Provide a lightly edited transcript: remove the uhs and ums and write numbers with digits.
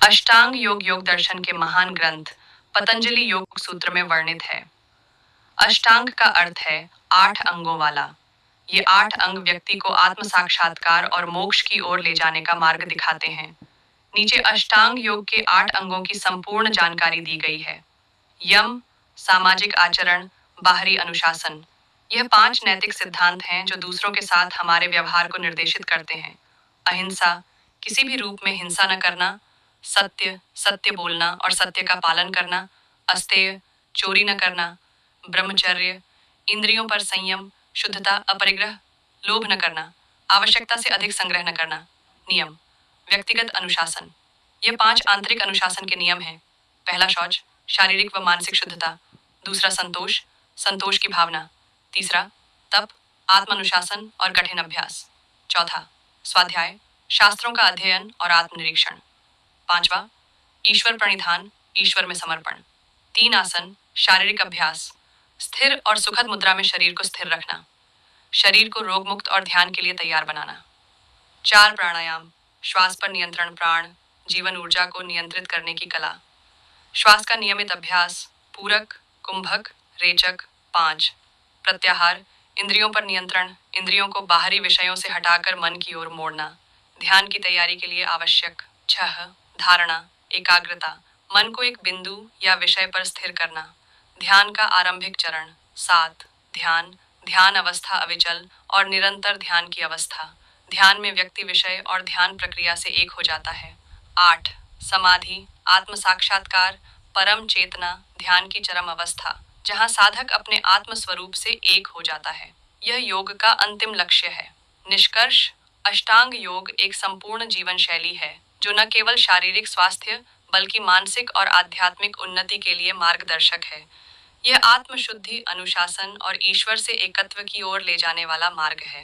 अष्टांग योग योग दर्शन के महान ग्रंथ पतंजलि योग सूत्र में वर्णित है। अष्टांग का अर्थ है 8 अंगों वाला। ये 8 अंग व्यक्ति को आत्म साक्षात्कार और मोक्ष की ओर ले जाने का मार्ग दिखाते हैं। नीचे अष्टांग योग के 8 अंगों की संपूर्ण जानकारी दी गई है। यम, सामाजिक आचरण, बाहरी अनुशासन। यह 5 नैतिक सिद्धांत हैं जो दूसरों के साथ हमारे व्यवहार को निर्देशित करते हैं। अहिंसा, किसी भी रूप में हिंसा न करना। सत्य, सत्य बोलना और सत्य का पालन करना। अस्तेय, चोरी न करना। ब्रह्मचर्य, इंद्रियों पर संयम, शुद्धता, अपरिग्रह, लोभ न करना। आवश्यकता से अधिक संग्रह न करना। नियम, व्यक्तिगत अनुशासन। ये 5 आंतरिक अनुशासन के नियम हैं। पहला शौच, शारीरिक व मानसिक शुद्धता। दूसरा संतोष, संतोष की भावना। तीसरा तप, आत्म अनुशासन और कठिन अभ्यास। चौथा स्वाध्याय, शास्त्रों का अध्ययन और आत्मनिरीक्षण। पांचवा ईश्वर प्रणिधान, ईश्वर में समर्पण। 3 आसन, शारीरिक अभ्यास। स्थिर और सुखद मुद्रा में शरीर को स्थिर रखना। शरीर को रोग मुक्त और ध्यान के लिए तैयार बनाना। 4 प्राणायाम, श्वास पर नियंत्रण, प्राण, जीवन ऊर्जा को नियंत्रित करने की कला। श्वास का नियमित अभ्यास, पूरक, कुंभक, रेचक। 5 प्रत्याहार, इंद्रियों पर नियंत्रण, इंद्रियों को बाहरी विषयों से हटाकर मन की ओर मोड़ना। ध्यान की तैयारी के लिए आवश्यक। 6 धारणा, एकाग्रता, मन को एक बिंदु या विषय पर स्थिर करना। ध्यान का आरंभिक चरण। 7 ध्यान, ध्यान अवस्था अविचल और निरंतर ध्यान की अवस्था। ध्यान में व्यक्ति विषय और ध्यान प्रक्रिया से एक हो जाता है। 8 समाधि, आत्म साक्षात्कार, परम चेतना, ध्यान की चरम अवस्था, जहाँ साधक अपने आत्म स्वरूप से एक हो जाता है। यह योग का अंतिम लक्ष्य है। निष्कर्ष, अष्टांग योग एक संपूर्ण जीवन शैली है जो न केवल शारीरिक स्वास्थ्य बल्कि मानसिक और आध्यात्मिक उन्नति के लिए मार्गदर्शक है। यह आत्मशुद्धि, अनुशासन और ईश्वर से एकत्व की ओर ले जाने वाला मार्ग है।